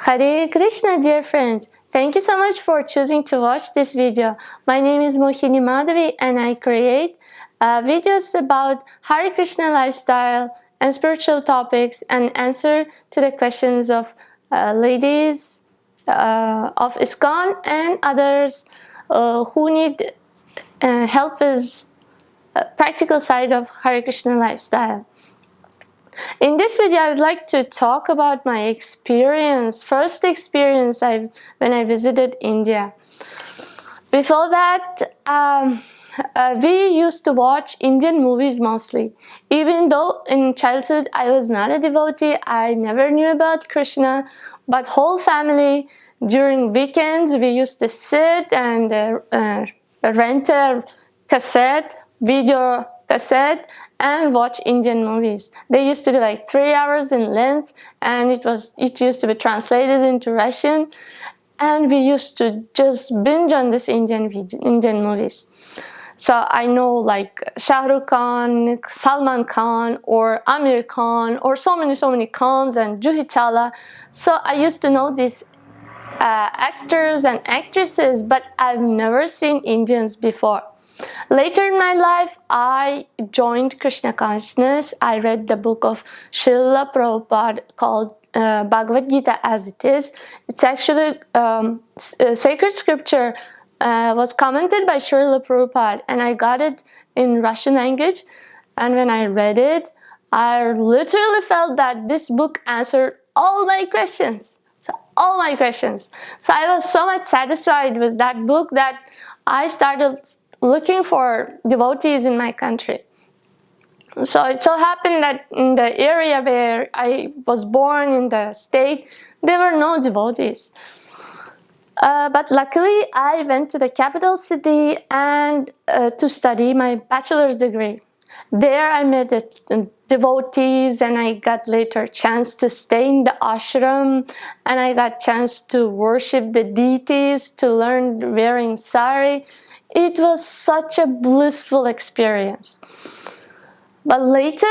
Hare Krishna, dear friends. Thank you so much for choosing to watch this video. My name is Mohini Madhavi and I create videos about Hare Krishna lifestyle and spiritual topics and answer to the questions of ladies of ISKCON and others who need help with practical side of Hare Krishna lifestyle. In this video, I would like to talk about my experience, first experience when I visited India. Before that, we used to watch Indian movies mostly. Even though in childhood I was not a devotee, I never knew about Krishna, but whole family during weekends we used to sit and rent a video cassette and watch Indian movies. They used to be like 3 hours in length, and it used to be translated into Russian, and we used to just binge on this Indian movies. So I know like Shah Rukh Khan, Salman Khan, or Amir Khan, or so many Khans and Juhi Chawla. So I used to know these actors and actresses, but I've never seen Indians before. Later in my life, I joined Krishna consciousness. I read the book of Srila Prabhupada called Bhagavad Gita as it is. It's actually sacred scripture was commented by Srila Prabhupada, and I got it in Russian language. And when I read it, I literally felt that this book answered all my questions. So I was so much satisfied with that book that I started looking for devotees in my country. So it so happened that in the area where I was born, in the state, there were no devotees. But luckily, I went to the capital city and to study my bachelor's degree. There I met the devotees, and I got later chance to stay in the ashram, and I got chance to worship the deities, to learn wearing sari. It was such a blissful experience. But later,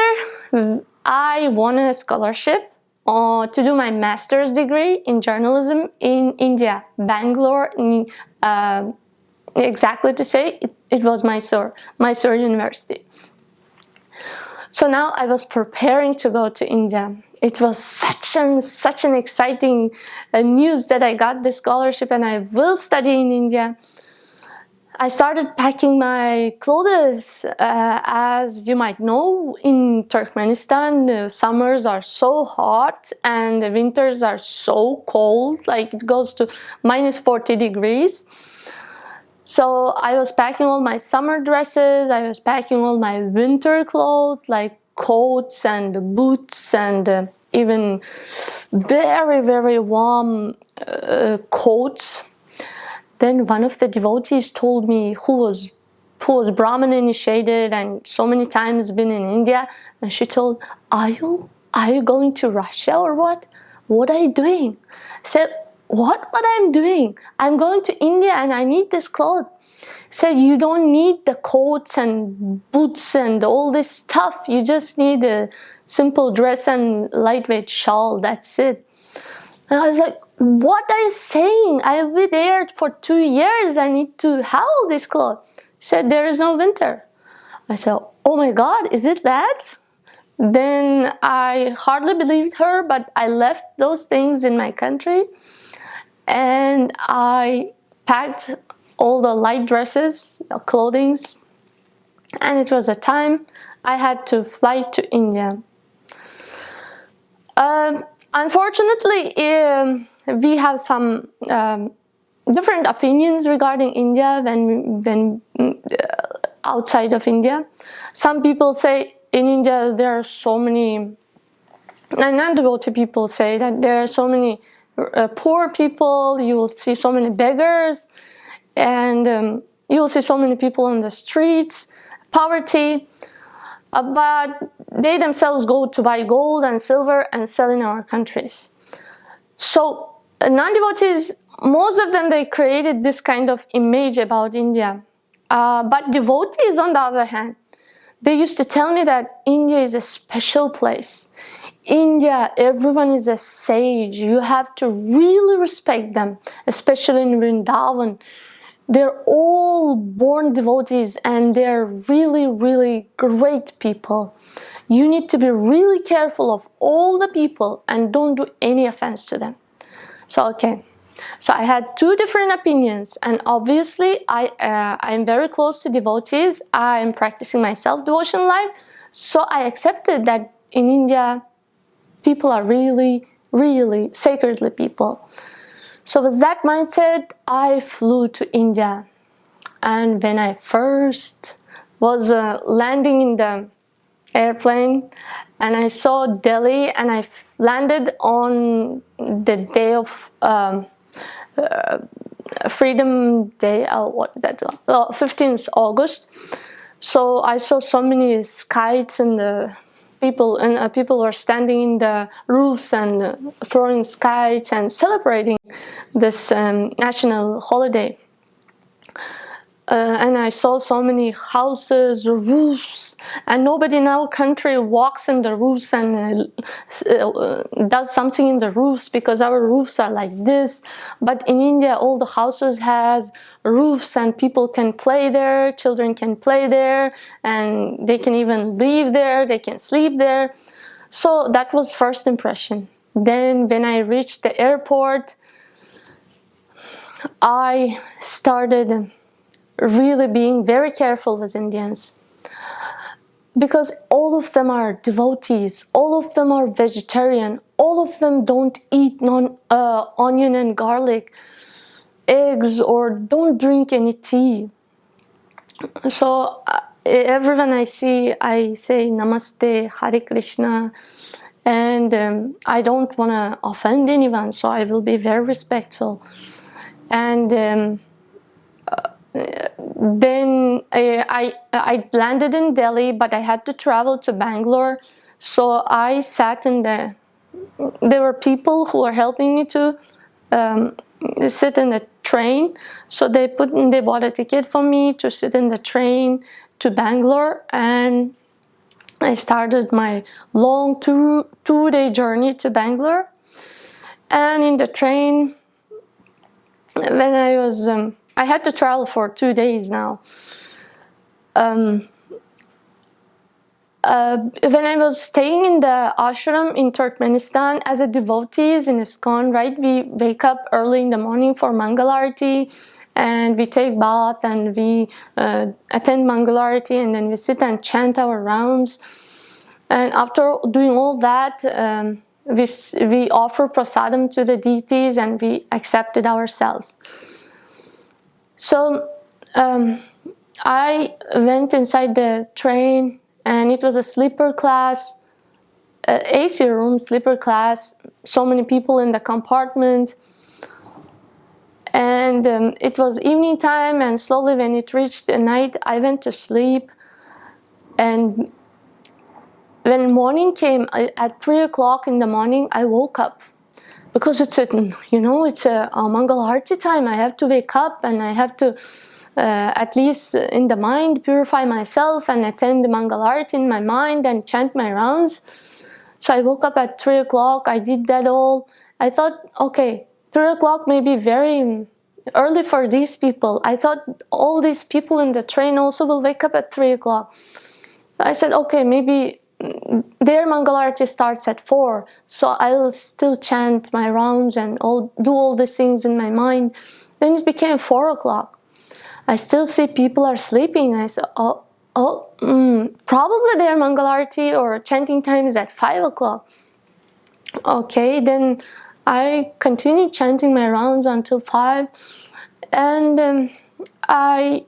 I won a scholarship to do my master's degree in journalism in India, Bangalore. Exactly to say, it was Mysore University. So now I was preparing to go to India. It was such an exciting news that I got this scholarship and I will study in India. I started packing my clothes. As you might know, in Turkmenistan, the summers are so hot and the winters are so cold, like it goes to minus 40 degrees. So I was packing all my summer dresses, I was packing all my winter clothes, like coats and boots and even very warm coats. Then one of the devotees told me, who was Brahmin initiated and so many times been in India, and she told, are you going to Russia or what? What are you doing? I said, what I'm doing? I'm going to India and I need this cloth. Said, you don't need the coats and boots and all this stuff. You just need a simple dress and lightweight shawl. That's it. And I was like, what are you saying? I'll be there for 2 years. I need to have all this clothes. She said, there is no winter. I said, oh my God, is it that? Then I hardly believed her, but I left those things in my country and I packed all the light dresses, clothing, and it was a time I had to fly to India. Unfortunately, we have some different opinions regarding India when outside of India. Some people say in India there are so many, and non-devotee people say that there are so many poor people. You will see so many beggars, and you will see so many people on the streets, poverty. But they themselves go to buy gold and silver and sell in our countries. So non-devotees, most of them, they created this kind of image about India. But devotees, on the other hand, they used to tell me that India is a special place. India, everyone is a sage. You have to really respect them, especially in Vrindavan. They're all born devotees and they're really, really great people. You need to be really careful of all the people and don't do any offense to them. So, okay. So I had two different opinions, and obviously I'm very close to devotees. I am practicing my self-devotion life, so I accepted that in India, people are really, really sacredly people. So with that mindset, I flew to India. And when I first was landing in the airplane, and I saw Delhi, and I landed on the day of Freedom Day, what is that? 15th August. So I saw so many kites and people were standing in the roofs and throwing kites and celebrating this national holiday. And I saw so many houses, roofs, and nobody in our country walks in the roofs and does something in the roofs because our roofs are like this. But in India, all the houses has roofs and people can play there, children can play there, and they can even live there, they can sleep there. So that was first impression. Then when I reached the airport, I started really being very careful with Indians, because all of them are devotees, all of them are vegetarian, all of them don't eat onion and garlic, eggs, or don't drink any tea. So everyone I see, I say Namaste, Hare Krishna, and I don't want to offend anyone, so I will be very respectful. And then I landed in Delhi, but I had to travel to Bangalore. So I sat in there were people who were helping me to sit in the train. So they bought a ticket for me to sit in the train to Bangalore, and I started my long two-day journey to Bangalore. And in the train, when I had to travel for 2 days now. When I was staying in the ashram in Turkmenistan as a devotees in ISKCON, right? We wake up early in the morning for Mangalarti, and we take bath and we attend Mangalarti, and then we sit and chant our rounds. And after doing all that, we offer prasadam to the deities and we accept it ourselves. So I went inside the train, and it was a sleeper class, AC room, sleeper class, so many people in the compartment. And it was evening time, and slowly when it reached the night, I went to sleep. And when morning came, at 3 o'clock in the morning, I woke up. Because it's a Mangal Arati time. I have to wake up, and I have to, at least in the mind, purify myself and attend the Mangal Arati in my mind and chant my rounds. So I woke up at 3 o'clock. I did that all. I thought, okay, 3 o'clock may be very early for these people. I thought all these people in the train also will wake up at 3 o'clock. I said, okay, maybe their Mangalarti starts at 4, so I will still chant my rounds and do all these things in my mind. Then it became 4 o'clock. I still see people are sleeping. I said, probably their Mangalarti or chanting time is at 5 o'clock. Okay, then I continued chanting my rounds until 5, and I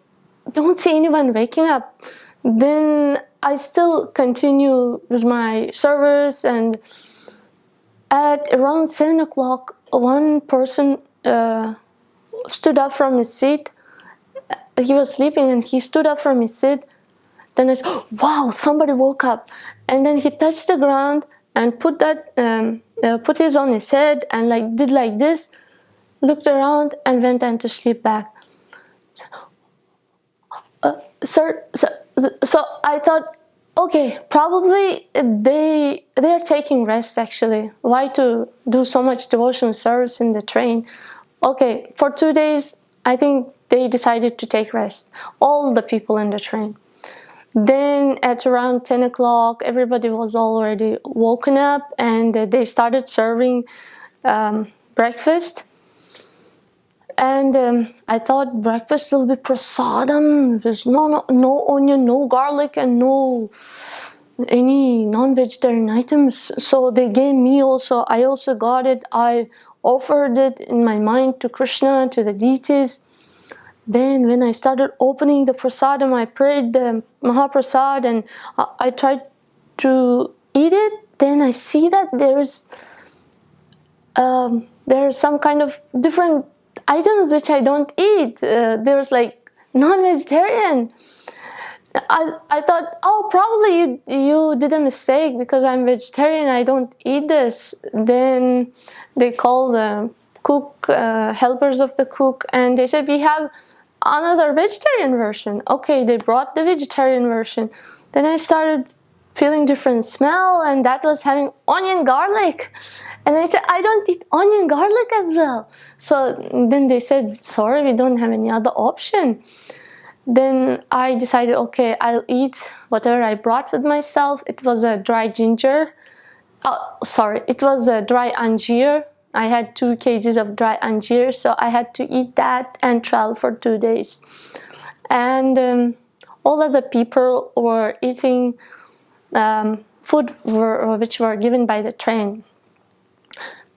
don't see anyone waking up. Then I still continue with my service, and at around 7 o'clock, one person stood up from his seat. He was sleeping and he stood up from his seat. Then I said, oh, wow, somebody woke up. And then he touched the ground and put his on his head and did like this, looked around and went on to sleep back. Sir, so I thought, Okay, probably they're taking rest actually. Why to do so much devotional service in the train? Okay, for 2 days, I think they decided to take rest. All the people in the train. Then at around 10 o'clock, everybody was already woken up and they started serving breakfast. And I thought breakfast will be prasadam. There's no onion, no garlic, and no any non-vegetarian items. So they gave me also. I also got it. I offered it in my mind to Krishna, to the deities. Then when I started opening the prasadam, I prayed the Mahaprasad and I tried to eat it. Then I see that there's some kind of different items which I don't eat. There's like non-vegetarian. I thought, oh, probably you did a mistake because I'm vegetarian. I don't eat this. Then they called the cook, helpers of the cook, and they said we have another vegetarian version. Okay, they brought the vegetarian version. Then I started feeling different smell, and that was having onion garlic. And I said, I don't eat onion garlic as well. So then they said, sorry, we don't have any other option. Then I decided, okay, I'll eat whatever I brought with myself. It was a dry ginger. Oh, sorry, it was a dry anjeer. I had 2 kgs of dry anjeer, so I had to eat that and travel for 2 days. And all of the people were eating food which were given by the train.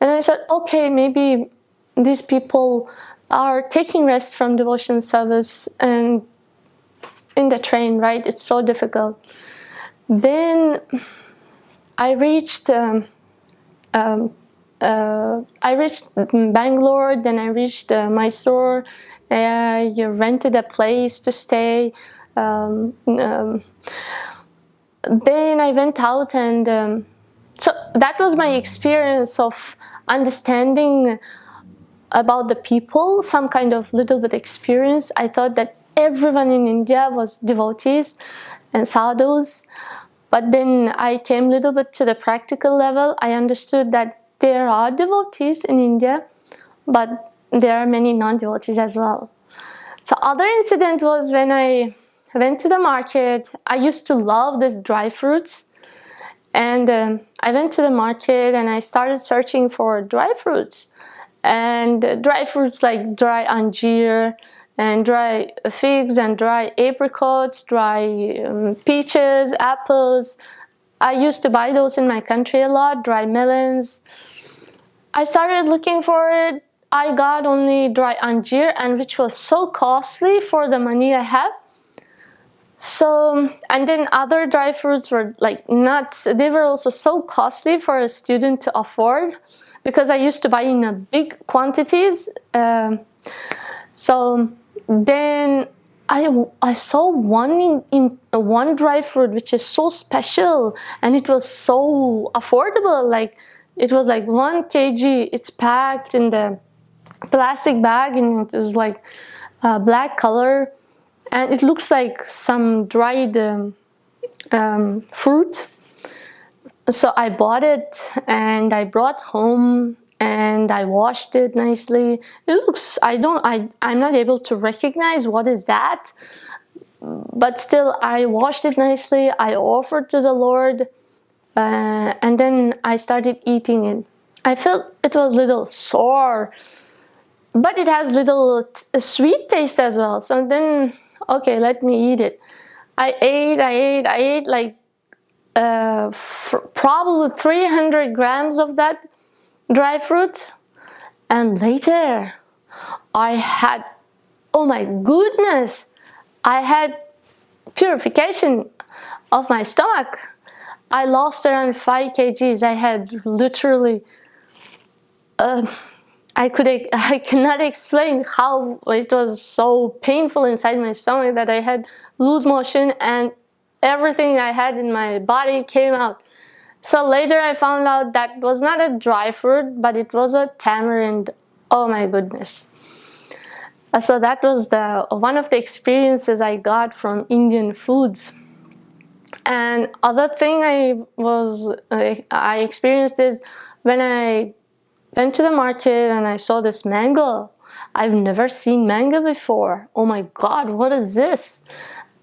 And I said, okay, maybe these people are taking rest from devotion service and in the train, right? It's so difficult. Then I reached Bangalore. Then I reached Mysore. I rented a place to stay. Then I went out, and so that was my experience of understanding about the people, some kind of little bit experience. I thought that everyone in India was devotees and sadhus. But then I came a little bit to the practical level. I understood that there are devotees in India, but there are many non-devotees as well. So other incident was when I went to the market. I used to love these dry fruits. And I went to the market and I started searching for dry fruits. And dry fruits like dry anjeer and dry figs and dry apricots, dry peaches, apples. I used to buy those in my country a lot, dry melons. I started looking for it. I got only dry anjeer, and which was so costly for the money I have. So, and then other dry fruits were like nuts. They were also so costly for a student to afford because I used to buy in a big quantities. So then I saw one in one dry fruit which is so special, and it was so affordable. Like it was like 1 kg. It's packed in the plastic bag, and it is like black color, and it looks like some dried fruit. So I bought it and I brought home and I washed it nicely. It looks, I'm not able to recognize what is that, but still I washed it nicely. I offered to the Lord, and then I started eating it. I felt it was a little sour, but it has little sweet taste as well. So then, okay, let me eat it. I ate like probably 300 grams of that dry fruit, and later I had, oh my goodness, I had purification of my stomach. I lost around 5 kgs. I had literally I cannot explain how it was so painful inside my stomach that I had loose motion and everything I had in my body came out. So later I found out that was not a dry fruit, but it was a tamarind. Oh my goodness. So that was one of the experiences I got from Indian foods. And other thing I experienced is when I went to the market and I saw this mango. I've never seen mango before. Oh my God, what is this?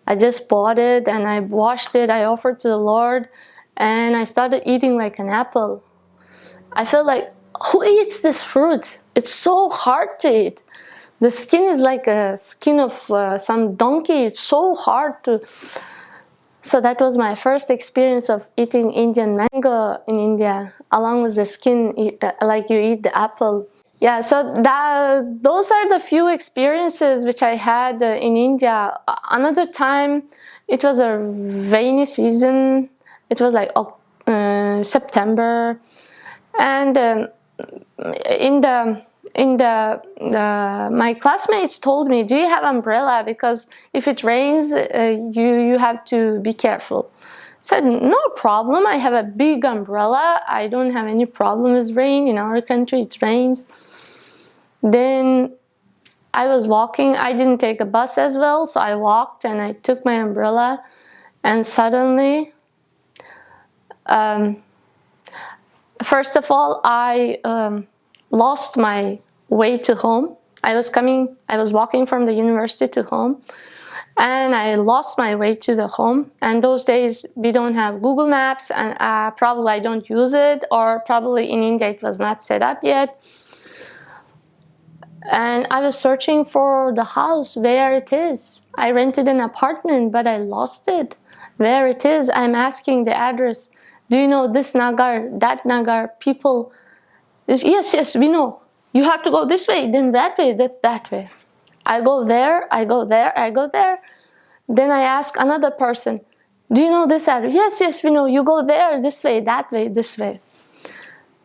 I just bought it and I washed it. I offered to the Lord and I started eating like an apple. I felt like, who eats this fruit? It's so hard to eat. The skin is like a skin of some donkey. It's so hard to... So that was my first experience of eating Indian mango in India, along with the skin, like you eat the apple. Yeah, so those are the few experiences which I had in India. Another time, it was a rainy season. It was like September, and my classmates told me, "Do you have umbrella? Because if it rains, you have to be careful." I said, "No problem. I have a big umbrella. I don't have any problem with rain. In our country, it rains." Then I was walking. I didn't take a bus as well, so I walked and I took my umbrella, and suddenly, first of all, I lost my way to home. I was walking from the university to home, and I lost my way to the home. And those days we don't have Google Maps, and probably I don't use it, or probably in India it was not set up yet. And I was searching for the house, where it is. I rented an apartment, but I lost it. Where it is, I'm asking the address. Do you know this Nagar, that Nagar? People, yes, we know. You have to go this way, then that way, that way. I go there, I go there, I go there. Then I ask another person, do you know this address? Yes, we know. You go there, this way, this way.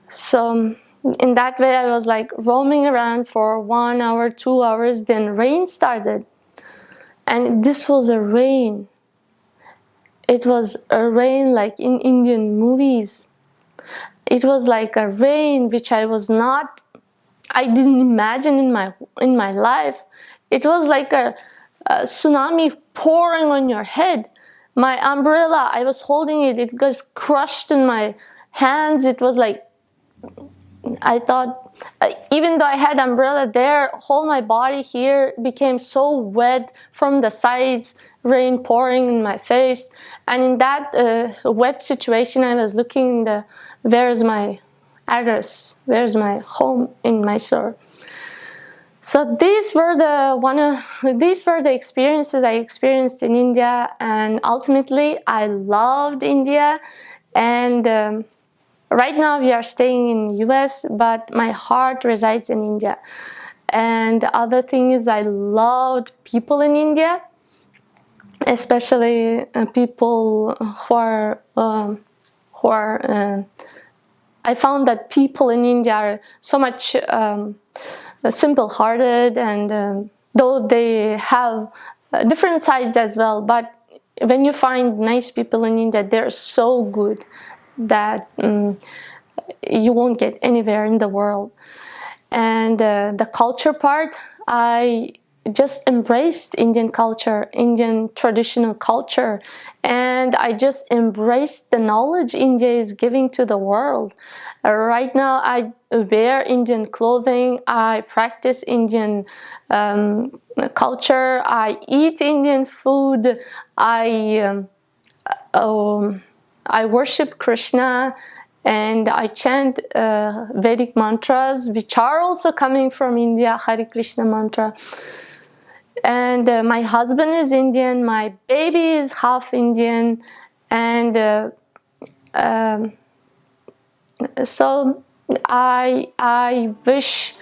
So in that way, I was like roaming around for 1 hour, 2 hours. Then rain started. And this was a rain. It was a rain like in Indian movies. It was like a rain which I didn't imagine in my life. It was like a tsunami pouring on your head. My umbrella, I was holding it. It got crushed in my hands. It was like, I thought, even though I had umbrella there, whole my body here became so wet from the sides, rain pouring in my face. And in that wet situation, I was looking where's my address, where's my home in Mysore. So these were the experiences I experienced in India, and ultimately I loved India. And right now we are staying in the US, but my heart resides in India. And the other thing is I loved people in India, especially people who are I found that people in India are so much simple-hearted, and though they have different sides as well, but when you find nice people in India, they're so good that you won't get anywhere in the world. And the culture part, I just embraced Indian culture, Indian traditional culture, and I just embraced the knowledge India is giving to the world. Right now I wear Indian clothing, I practice Indian culture, I eat Indian food, I worship Krishna, and I chant Vedic mantras, which are also coming from India, Hare Krishna mantra. And my husband is Indian, my baby is half Indian, and so I wish,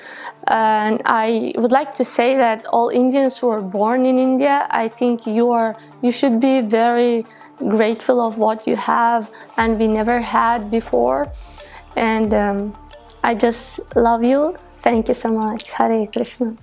and I would like to say that all Indians who are born in India, I think you should be very grateful of what you have and we never had before. And I just love you. Thank you so much. Hare Krishna.